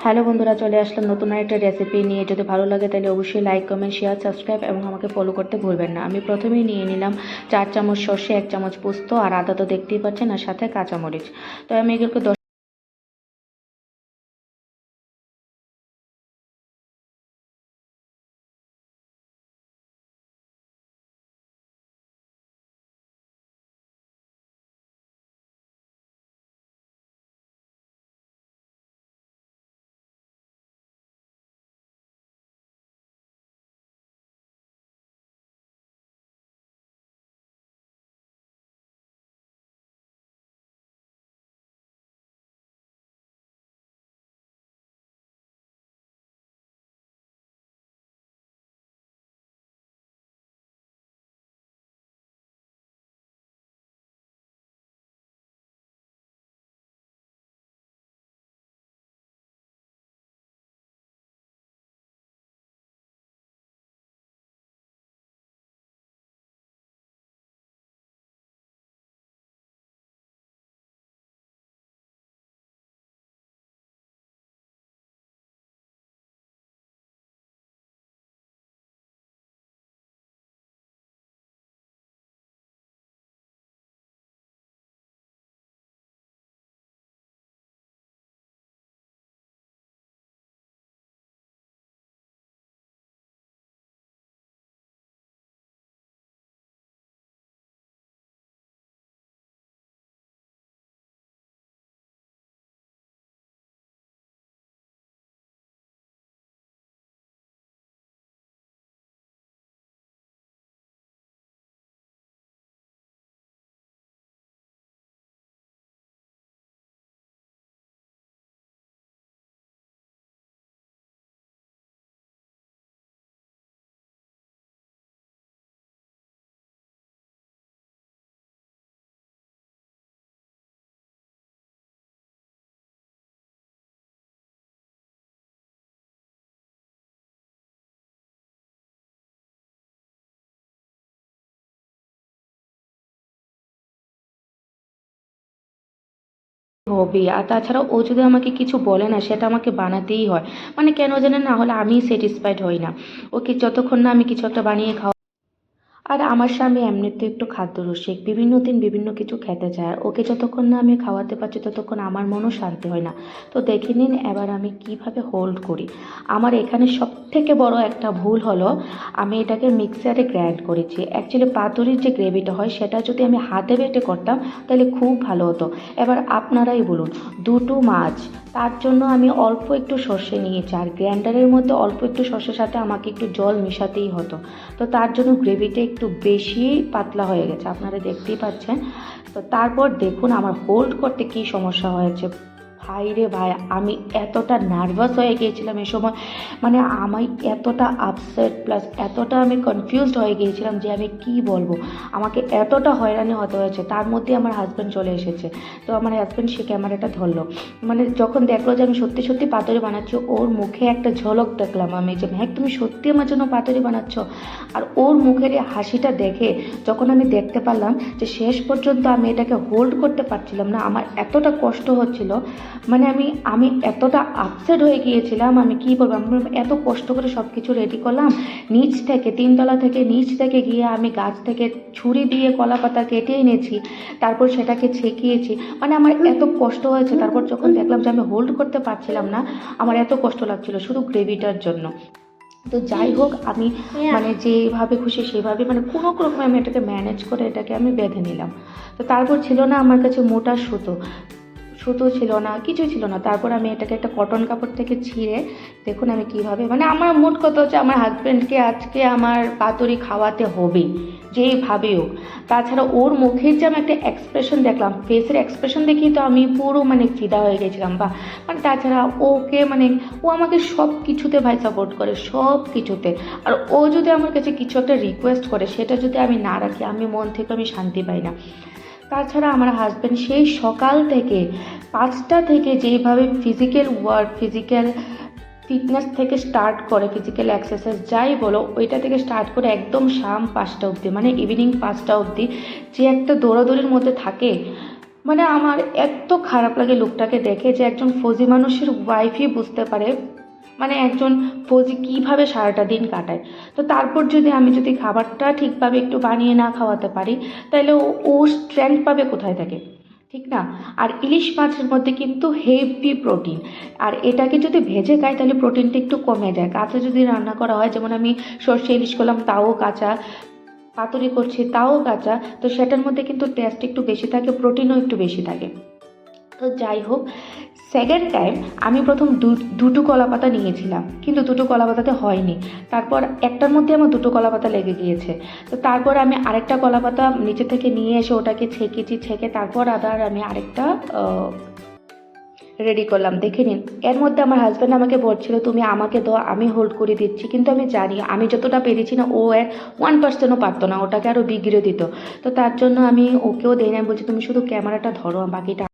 Hello বন্ধুরা, চলে আসলাম নতুন একটা রেসিপি নিয়ে। যদি ভালো লাগে তাহলে অবশ্যই লাইক, কমেন্ট, শেয়ার, সাবস্ক্রাইব এবং আমাকে ফলো করতে ভুলবেন না। আমি প্রথমেই নিয়ে নিলাম 4 চামচ সর্ষে, 1 চামচ পোস্ত আর আদা তো দেখতেই পাচ্ছেন, আর সাথে কাঁচামরিচ। তো আমি এগুলোকে হবে। আর তাছাড়াও ও যদি আমাকে কিছু বলে না, সেটা আমাকে বানাতেই হয়। মানে কেন জানেন, না হলে আমি স্যাটিসফাইড হই না। ওকে যতক্ষণ না আমি কিছু একটা বানিয়ে আর আমার স্বামী এমনিতে একটু খাদ্যরসিক, বিভিন্ন দিন বিভিন্ন কিছু খেতে চায়। আর ওকে যতক্ষণ না আমি খাওয়াতে পারছি ততক্ষণ আমার মনও শান্তি হয় না। তো দেখে নিন এবার আমি কিভাবে হোল্ড করি। আমার এখানে সব থেকে বড় একটা ভুল হলো, আমি এটাকে মিক্সারে গ্রাইন্ড করেছি। অ্যাকচুয়ালি পাতুরির যে গ্রেভিটা হয় সেটা যদি আমি হাতে বেটে করতাম তাহলে খুব ভালো হতো। এবার আপনারাই বলুন, দুটো মাছ, তার জন্য আমি অল্প একটু সর্ষে নিয়েছি, আর গ্রাইন্ডারের মধ্যে অল্প একটু সর্ষের সাথে আমাকে একটু জল মেশাতেই হতো। তো তার জন্য গ্রেভিটা একটু বেশি পাতলা হয়ে গেছে, আপনারা দেখতেই পাচ্ছেন। তো তারপর দেখুন আমার হোল্ড করতে কী সমস্যা হয়েছে। ভাই রে ভাই, আমি এতটা নার্ভাস হয়ে গিয়েছিলাম এ সময়। মানে আমি এতটা আপসেট প্লাস এতটা আমি কনফিউজড হয়ে গিয়েছিলাম যে আমি কি বলবো। আমাকে এতটা হয়রানি হতে হয়েছে। তার মধ্যে আমার হাজব্যান্ড চলে এসেছে। তো আমার হাজব্যান্ড সে ক্যামেরাটা ধরলো। মানে যখন দেখলো যে আমি সত্যি সত্যি পাতুরি বানাচ্ছি, ওর মুখে একটা ঝলক দেখলাম আমি যে হ্যাঁ তুমি সত্যি আমার জন্য পাতুরি বানাচ্ছ। আর ওর মুখের এই হাসিটা দেখে যখন আমি দেখতে পারলাম যে শেষ পর্যন্ত আমি এটাকে হোল্ড করতে পারছিলাম না, আমার এতটা কষ্ট হচ্ছিল। মানে আমি এতটা আপসেট হয়ে গিয়েছিলাম, আমি কি বলবো। আমি এত কষ্ট করে সব কিছু রেডি করলাম, নিচ থেকে 3 তলা থেকে নিচ থেকে গিয়ে আমি গাছ থেকে ছুরি দিয়ে কলা পাতা কেটে এনেছি, তারপর সেটাকে ছেঁকিয়েছি। মানে আমার এত কষ্ট হয়েছে। তারপর যখন দেখলাম যে আমি হোল্ড করতে পারছিলাম না, আমার এত কষ্ট লাগছিল শুধু গ্রেভিটার জন্য। তো যাই হোক, আমি মানে যেভাবে খুশি সেভাবে মানে কোনো রকমে আমি এটাকে ম্যানেজ করে এটাকে আমি বেঁধে নিলাম। তো তারপর ছিল না আমার কাছে মোটা সুতো, সুতো ছিল না, কিছুই ছিল না। তারপর আমি এটাকে একটা কটন কাপড় থেকে ছিঁড়ে, দেখুন আমি কিভাবে, মানে আমার মোট কথা হচ্ছে আমার হাজব্যান্ডকে আজকে আমার পাতুরি খাওয়াতে হবে যেইভাবে হোক। তাছাড়া ওর মুখের যে আমি একটা এক্সপ্রেশন দেখলাম, ফেসের এক্সপ্রেশন দেখেই তো আমি পুরো মানে ফিদা হয়ে গেছিলাম। বা মানে তাছাড়া ওকে মানে ও আমাকে সব কিছুতে ভাই সাপোর্ট করে, সব কিছুতে। আর ও যদি আমার কাছে কিছু একটা রিকোয়েস্ট করে সেটা যদি আমি না রাখি, আমি মন থেকে আমি শান্তি পাই না। তাছাড়া আমার হাজব্যান্ড সেই সকাল থেকে 5টা থেকে যেইভাবে ফিজিক্যাল ওয়ার্ক, ফিজিক্যাল ফিটনেস থেকে স্টার্ট করে, ফিজিক্যাল এক্সারসাইজ যাই বলো, ওইটা থেকে স্টার্ট করে একদম শাম 5টা অবধি, মানে ইভিনিং 5টা অবধি যে একটা দৌড়াদৌড়ির মধ্যে থাকে, মানে আমার এত খারাপ লাগে লোকটাকে দেখে যে একজন ফৌজি মানুষের ওয়াইফই বুঝতে পারে মানে একজন ফৌজি কীভাবে সারাটা দিন কাটায়। তো তারপর আমি যদি খাবারটা ঠিকভাবে একটু বানিয়ে না খাওয়াতে পারি তাহলে ও স্ট্রেংথ পাবে কোথায় থেকে, ঠিক না? আর ইলিশ মাছের মধ্যে কিন্তু হেভি প্রোটিন, আর এটাকে যদি ভেজে খাই তাহলে প্রোটিনটা একটু কমে যায়। কাঁচা যদি রান্না করা হয়, যেমন আমি সর্ষে ইলিশ করলাম তাও কাঁচা, পাতুরি করছি তাও কাঁচা, তো সেটার মধ্যে কিন্তু টেস্ট একটু বেশি থাকে, প্রোটিনও একটু বেশি থাকে। তো যাই হোক, সেকেন্ড টাইম আমি প্রথম দুটো কলা পাতা নিয়েছিলাম, কিন্তু দুটো কলা পাতাতে হয়নি। তারপর একটার মধ্যে আমার দুটো কলা পাতা লেগে গিয়েছে। তো তারপর আমি আরেকটা কলা পাতা নিচে থেকে নিয়ে এসে ওটাকে ছেঁকেছি, ছেঁকে তারপর আবার আমি আরেকটা রেডি করলাম। দেখে নিন, এর মধ্যে আমার হাজব্যান্ড আমাকে বলছিল তুমি আমাকে দাও, আমি হোল্ড করে দিচ্ছি, কিন্তু আমি জানি আমি যতটা পেরেছি না ও এর 1%ও পারতো না, ওটাকে আরও বিগড়ে দিত। তো তার জন্য আমি ওকেও দেই না, বলছি তুমি শুধু ক্যামেরাটা ধরো, বাকিটা